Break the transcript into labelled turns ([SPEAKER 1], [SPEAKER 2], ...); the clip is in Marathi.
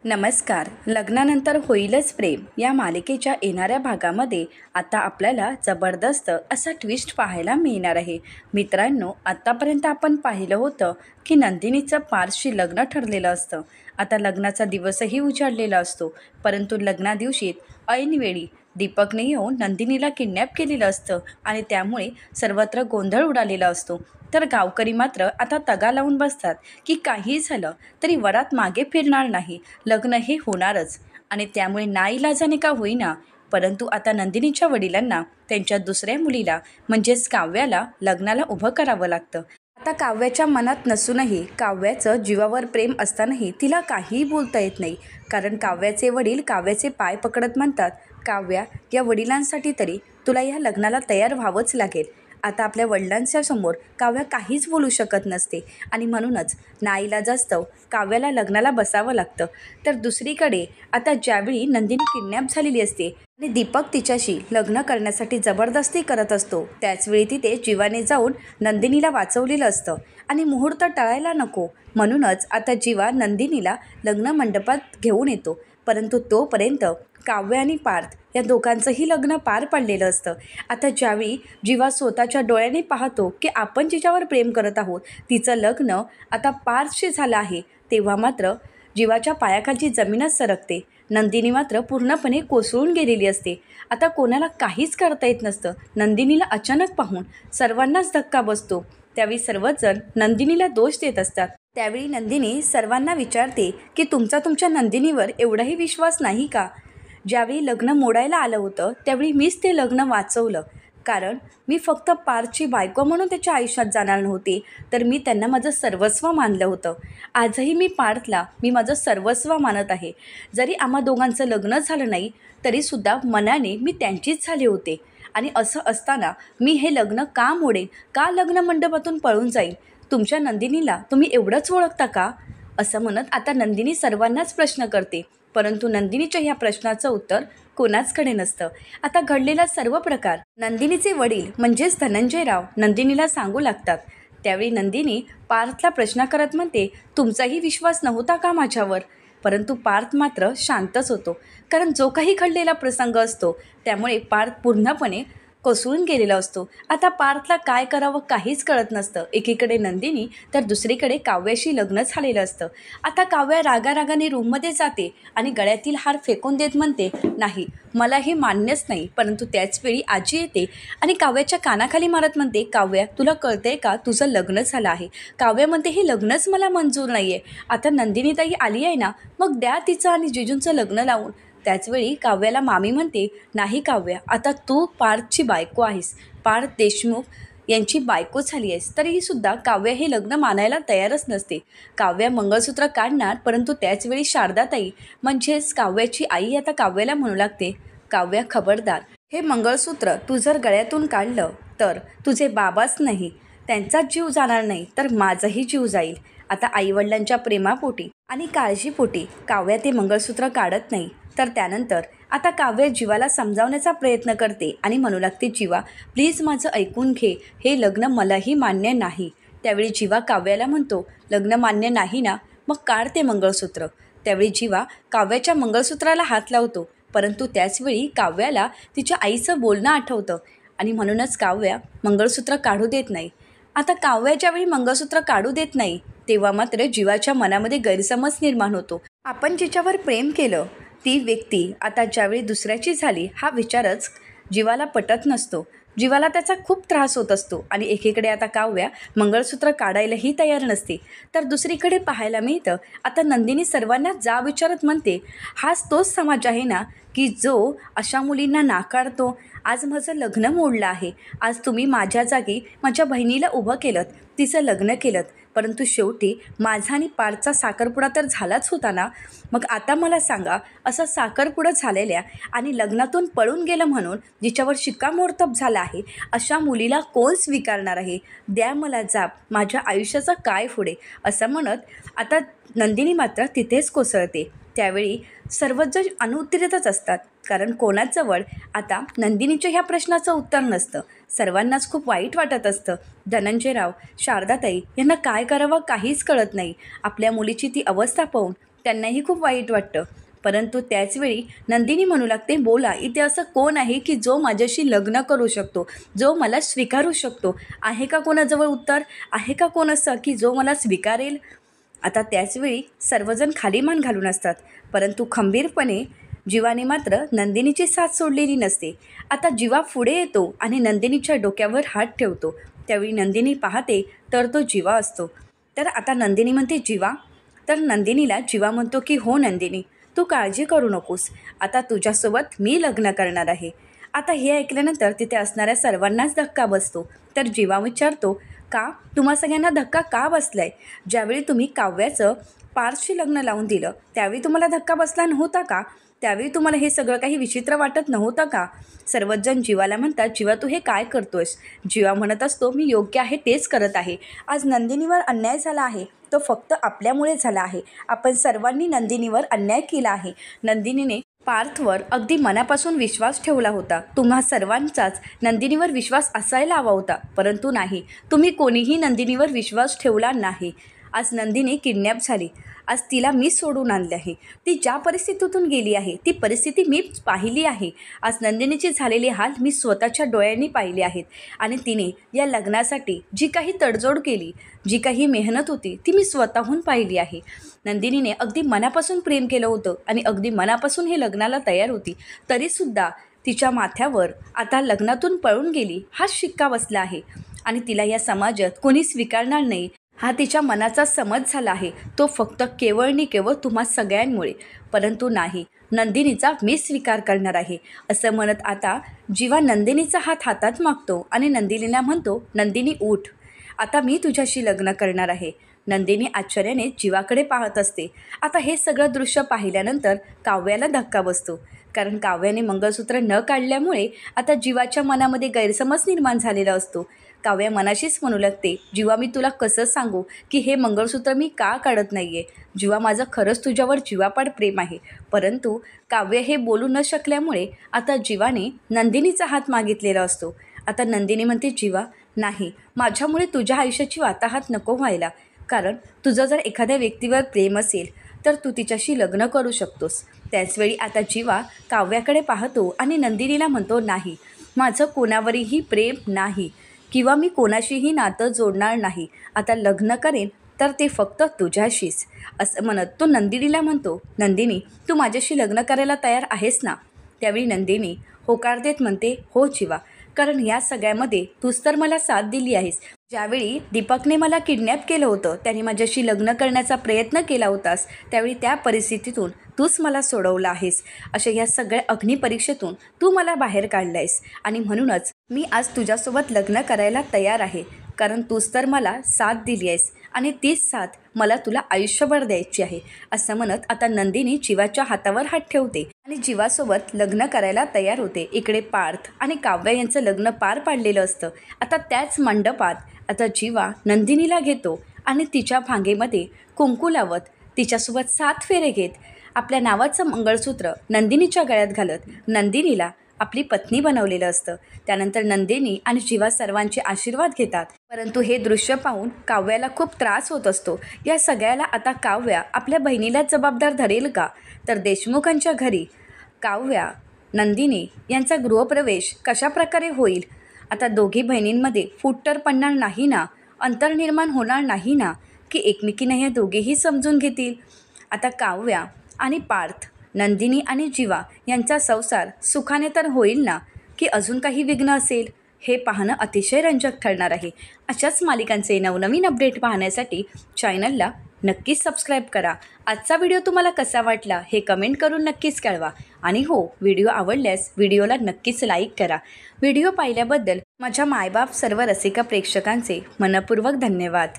[SPEAKER 1] नमस्कार. लग्नानंतर होईलच प्रेम या मालिकेच्या येणाऱ्या भागामध्ये आता आपल्याला जबरदस्त असा ट्विस्ट पाहायला मिळणार आहे. मित्रांनो, आत्तापर्यंत आपण पाहिलं होतं की नंदिनीचं पार्सशी लग्न ठरलेलं असतं. आता लग्नाचा दिवसही उजाडलेला असतो, परंतु लग्नादिवशी ऐनवेळी दीपकने येऊन नंदिनीला किडनॅप केलेलं असतं आणि त्यामुळे सर्वत्र गोंधळ उडालेला असतो. तर गावकरी मात्र आता तगा लावून बसतात की काही झालं तरी वरात मागे फिरणार नाही, लग्न हे होणारच. आणि त्यामुळे नाईलाजाने का होईना, परंतु आता नंदिनीच्या वडिलांना त्यांच्या दुसऱ्या मुलीला म्हणजेच काव्याला लग्नाला उभं करावं लागतं. आता काव्याच्या मनात नसूनही, काव्याचं जीवावर प्रेम असतानाही तिला काहीही बोलता येत नाही. कारण काव्याचे वडील काव्याचे पाय पकडत म्हणतात, काव्या, या वडिलांसाठी तरी तुला या लग्नाला तयार व्हावंच लागेल. आता आपल्या वडिलांच्या समोर काव्या काहीच बोलू शकत नसते आणि म्हणूनच नाईलाजास्तव काव्याला लग्नाला बसावं लागतं. तर दुसरीकडे आता ज्यावेळी नंदिनी किडनॅप झालेली असते आणि दीपक तिच्याशी लग्न करण्यासाठी जबरदस्ती करत असतो, त्याचवेळी तिथे जीवाने जाऊन नंदिनीला वाचवलेलं असतं आणि मुहूर्त टळायला नको म्हणूनच आता जीवा नंदिनीला लग्न मंडपात घेऊन येतो. परंतु तोपर्यंत काव्य आणि पार्थ या दोघांचंही लग्न पार पडलेलं असतं. आता ज्यावेळी जीवा स्वतःच्या डोळ्याने पाहतो की आपण जिच्यावर प्रेम करत आहोत तिचं लग्न आता पार्थशी झालं आहे, तेव्हा मात्र जीवाच्या पायाखालची जमीनच सरकते. नंदिनी मात्र पूर्णपणे कोसळून गेलेली असते. आता कोणाला काहीच करता येत नसतं. नंदिनीला अचानक पाहून सर्वांनाच धक्का बसतो. त्यावेळी सर्वच जण नंदिनीला दोष देत असतात. त्यावेळी नंदिनी सर्वांना विचारते की तुमच्या नंदिनीवर एवढाही विश्वास नाही का? ज्यावेळी लग्न मोडायला आलं होतं त्यावेळी मीच ते लग्न वाचवलं, कारण मी फक्त पार्थची बायको म्हणून त्याच्या आयुष्यात जाणार नव्हते, तर मी त्यांना माझं सर्वस्व मानलं होतं. आजही मी पार्थला माझं सर्वस्व मानत आहे. जरी आम्हा दोघांचं लग्न झालं नाही तरीसुद्धा मनाने मी त्यांचीच झाले होते. आणि असं असताना मी हे लग्न का मोडेन, का लग्न मंडपातून पळून जाईल? तुमच्या नंदिनीला तुम्ही एवढंच ओळखता का? असं म्हणत आता नंदिनी सर्वांनाच प्रश्न करते. परंतु नंदिनीच्या ह्या प्रश्नाचं उत्तर कोणाचकडे नसतं. आता घडलेला सर्व प्रकार नंदिनीचे वडील म्हणजेच धनंजयराव नंदिनीला सांगू लागतात. त्यावेळी नंदिनी पार्थला प्रश्न करत म्हणते, तुमचाही विश्वास नव्हता का माझ्यावर? परंतु पार्थ मात्र शांतच होतो, कारण जो काही घडलेला प्रसंग असतो त्यामुळे पार्थ पूर्णपणे कोसळून गेलेला असतो. आता पार्थला काय करावं काहीच कळत नसतं. एकीकडे नंदिनी तर दुसरीकडे काव्याशी लग्न झालेलं असतं. आता काव्या रागारागाने रूममध्ये जाते आणि गळ्यातील हार फेकून देत म्हणते, नाही, मला हे मान्यच नाही. परंतु त्याचवेळी आजी येते आणि काव्याच्या कानाखाली मारत म्हणते, काव्या, तुला कळतंय का, तुझं लग्न झालं आहे? काव्या म्हणते, हे लग्नच मला मंजूर नाही आहे. आता नंदिनीताई आली आहे ना, मग द्या तिचं आणि जिजूंचं लग्न लावून. त्याचवेळी काव्याला मामी म्हणते, नाही काव्या, आता तू पार्थची बायको आहेस, पार्थ देशमुख यांची बायको झाली आहेस. तरीहीसुद्धा काव्या हे लग्न मानायला तयारच नसते. काव्या मंगळसूत्र काढणार, परंतु त्याचवेळी शारदाताई म्हणजेच काव्याची आई आता काव्याला म्हणू लागते, काव्या, खबरदार, हे मंगळसूत्र तू जर गळ्यातून काढलं तर तुझे बाबाच नाही, त्यांचाच जीव जाणार नाही तर माझाही जीव जाईल. आता आईवडिलांच्या प्रेमापोटी आणि काळजीपोटी काव्या ते मंगळसूत्र काढत नाही. तर त्यानंतर आता काव्य जीवाला समजावण्याचा प्रयत्न करते आणि म्हणू लागते, जीवा, प्लीज माझं ऐकून घे, हे लग्न मलाही मान्य नाही. त्यावेळी जीवा काव्याला म्हणतो, लग्न मान्य नाही ना, मग काढ ते मंगळसूत्र. त्यावेळी जीवा काव्याच्या मंगळसूत्राला हात लावतो, परंतु त्याचवेळी काव्याला तिच्या आईचं बोलणं आठवतं आणि म्हणूनच काव्या मंगळसूत्र काढू देत नाही. आता काव्या ज्यावेळी मंगळसूत्र काढू देत नाही तेव्हा मात्र जीवाच्या मनामध्ये गैरसमज निर्माण होतो. आपण जिच्यावर प्रेम केलं ती व्यक्ती आता ज्यावेळी दुसऱ्याची झाली, हा विचारच जीवाला पटत नसतो. जीवाला त्याचा खूप त्रास होत असतो आणि एकीकडे आता काव्या मंगळसूत्र काढायलाही तयार नसते. तर दुसरीकडे पाहायला मिळतं आता नंदिनी सर्वांना जा विचारत म्हणते, हाच तोच समाज आहे ना की जो अशा मुलींना नाकारतो? आज माझं लग्न मोडलं आहे, आज तुम्ही माझ्या जागी माझ्या बहिणीला उभं केलं, तिचं लग्न केलं, परंतु शेवटी माझा आणि पार्थचा साखरपुडा तर झालाच होता ना. मग आता मला सांगा, असं साखरपुडा झालेल्या आणि लग्नातून पळून गेलं म्हणून जिच्यावर शिक्कामोर्तब झाला आहे अशा मुलीला कोण स्वीकारणार आहे? द्या मला जाब, माझ्या आयुष्याचं काय पुढे? असं म्हणत आता नंदिनी मात्र तिथेच कोसळते. त्यावेळी सर्वच जण अनुत्तरितच असतात, कारण कोणाजवळ आता नंदिनीच्या ह्या प्रश्नाचं उत्तर नसतं. सर्वांनाच खूप वाईट वाटत असतं. धनंजयराव, शारदाताई यांना काय करावं काहीच कळत नाही. आपल्या मुलीची ती अवस्था पाहून त्यांनाही खूप वाईट वाटतं. परंतु त्याचवेळी नंदिनी म्हणू लागते, बोला, इथे असं कोण आहे की जो माझ्याशी लग्न करू शकतो, जो मला स्वीकारू शकतो? आहे का कोणाजवळ उत्तर? आहे का कोण असं की जो मला स्वीकारेल? आता त्याचवेळी सर्वजण खाली मान घालून असतात, परंतु खंबीरपणे जीवाने मात्र नंदिनीची साथ सोडलेली नसते. आता जीवा पुढे येतो आणि नंदिनीच्या डोक्यावर हात ठेवतो. त्यावेळी नंदिनी पाहते तर तो जीवा असतो. तर आता नंदिनी म्हणते, जीवा? तर नंदिनीला जीवा म्हणतो की हो नंदिनी, तू काळजी करू नकोस, आता तुझ्यासोबत मी लग्न करणार आहे. आता हे ऐकल्यानंतर तिथे असणाऱ्या सर्वांनाच धक्का बसतो. तर जीवा विचारतो, का? तुम्हा सगळ्यांना धक्का का बसलाय? ज्यावेळी तुम्ही काव्याचं पार्थशी लग्न लावून दिलं त्यावेळी तुम्हाला धक्का बसला नव्हता का? त्यावेळी तुम्हाला हे सगळं काही विचित्र वाटत नव्हतं का? सर्वच जण जीवाला म्हणतात, जीवा तू हे काय करतोयस? जीवा म्हणत असतो, मी योग्य आहे तेच करत आहे. आज नंदिनीवर अन्याय झाला आहे तो फक्त आपल्यामुळे झाला आहे. आपण सर्वांनी नंदिनीवर अन्याय केला आहे. नंदिनीने पार्थवर अगदी मनापासून विश्वास ठेवला होता. तुम्हा सर्वांचाच नंदिनीवर विश्वास असायला हवा होता, परंतु नाही, तुम्ही कोणीही नंदिनीवर विश्वास ठेवला नाही. आज नंदिनी किडनॅप झाली. आज तिला मी सोडून आणले आहे. ती ज्या परिस्थितीतून गेली आहे ती परिस्थिती मी पाहिली आहे. आज नंदिनीचे झालेले हाल मी स्वतःच्या डोळ्यांनी पाहिले आहेत. आणि तिने या लग्नासाठी जी काही तडजोड केली, जी काही मेहनत होती ती मी स्वतःहून पाहिली आहे. नंदिनीने अगदी मनापासून प्रेम केलं होतं आणि अगदी मनापासून हे लग्नाला तयार होती. तरीसुद्धा तिच्या माथ्यावर आता लग्नातून पळून गेली हा शिक्का बसला आहे. आणि तिला या समाजात कोणी स्वीकारणार नाही हा तिच्या मनाचा समज झाला आहे. तो फक्त केवळ आणि केवळ तुम्हा सगळ्यांमुळे. परंतु नाही, नंदिनीचा मी स्वीकार करणार आहे असं म्हणत आता जीवा नंदिनीचा हात हातात मागतो आणि नंदिनीला म्हणतो, नंदिनी उठ, आता मी तुझ्याशी लग्न करणार आहे. नंदिनी आश्चर्याने जीवाकडे पाहत असते. आता हे सगळं दृश्य पाहिल्यानंतर काव्याला धक्का बसतो. कारण काव्याने मंगळसूत्र न काढल्यामुळे आता जीवाच्या मनामध्ये गैरसमज निर्माण झालेला असतो. काव्या मनाशीच म्हणू लागते, जीवा मी तुला कसं सांगू की हे मंगळसूत्र मी का काढत नाही आहे? जीवा माझं खरंच तुझ्यावर जीवापाड प्रेम आहे. परंतु काव्य हे बोलू न शकल्यामुळे आता जीवाने नंदिनीचा हात मागितलेला असतो. आता नंदिनी म्हणते, जीवा नाही, माझ्यामुळे तुझ्या आयुष्याची वाताहात नको व्हायला. कारण तुझं जर एखाद्या व्यक्तीवर प्रेम असेल तर तू तिच्याशी लग्न करू शकतोस. त्याचवेळी आता जीवा काव्याकडे पाहतो आणि नंदिनीला म्हणतो, नाही, माझं कोणावरही प्रेम नाही किंवा मी कोणाशीही नातं जोडणार नाही. आता लग्न करेन तर ते फक्त तुझ्याशीच असं म्हणत तो नंदिनीला म्हणतो, नंदिनी तू माझ्याशी लग्न करायला तयार आहेस ना? त्यावेळी नंदिनी होकार देत म्हणते, हो जीवा, कारण या सगळ्यामध्ये तूच तर मला साथ दिली आहेस. ज्यावेळी दीपकने मला किडनॅप केलं होतं, त्याने माझ्याशी लग्न करण्याचा प्रयत्न केला होतास, त्यावेळी त्या परिस्थितीतून तूच मला सोडवलं आहेस. अशा या सगळ्या अग्निपरीक्षेतून तू मला बाहेर काढलं आहेस आणि म्हणूनच मी आज तुझ्यासोबत लग्न करायला तयार आहे. कारण तूच तर मला साथ दिली आहेस आणि तीच साथ मला तुला आयुष्यभर द्यायची आहे. असं म्हणत आता नंदिनी जीवाच्या हातावर हात ठेवते आणि जीवासोबत लग्न करायला तयार होते. इकडे पार्थ आणि काव्य यांचं लग्न पार पाडलेलं असतं. आता त्याच मंडपात आता जीवा नंदिनीला घेतो आणि तिच्या भांगेमध्ये कुंकू लावत तिच्यासोबत 7 फेरे घेत आपल्या नावाचं मंगळसूत्र नंदिनीच्या गळ्यात घालत नंदिनीला आपली पत्नी बनवलेलं असतं. त्यानंतर नंदिनी आणि जीवा सर्वांचे आशीर्वाद घेतात. परंतु हे दृश्य पाहून काव्याला खूप त्रास होत असतो. या सगळ्याला आता काव्या आपल्या बहिणीला जबाबदार धरेल का? तर देशमुखांच्या घरी काव्या नंदिनी यांचा गृहप्रवेश कशाप्रकारे होईल? आता दोघी बहिणींमध्ये फूट तर पडणार नाही ना? अंतर निर्माण होणार नाही ना? की एकमेकींना हे दोघेही समजून घेतील? आता काव्या आणि पार्थ, नंदिनी आणि जीवा यांचा संसार सुखाने तर होईल ना? की अजून काही विघ्न असेल? हे पाहणं अतिशय रंजक ठरणार आहे. अशाच मालिकांचे नवनवीन अपडेट पाहण्यासाठी चॅनलला नक्कीच सबस्क्राईब करा. आजचा व्हिडिओ तुम्हाला कसा वाटला हे कमेंट करून नक्कीच कळवा. आणि हो, व्हिडिओ आवडल्यास व्हिडिओला नक्कीच लाईक करा. व्हिडिओ पाहिल्याबद्दल माझ्या मायबाप सर्व रसिका प्रेक्षकांचे मनपूर्वक धन्यवाद.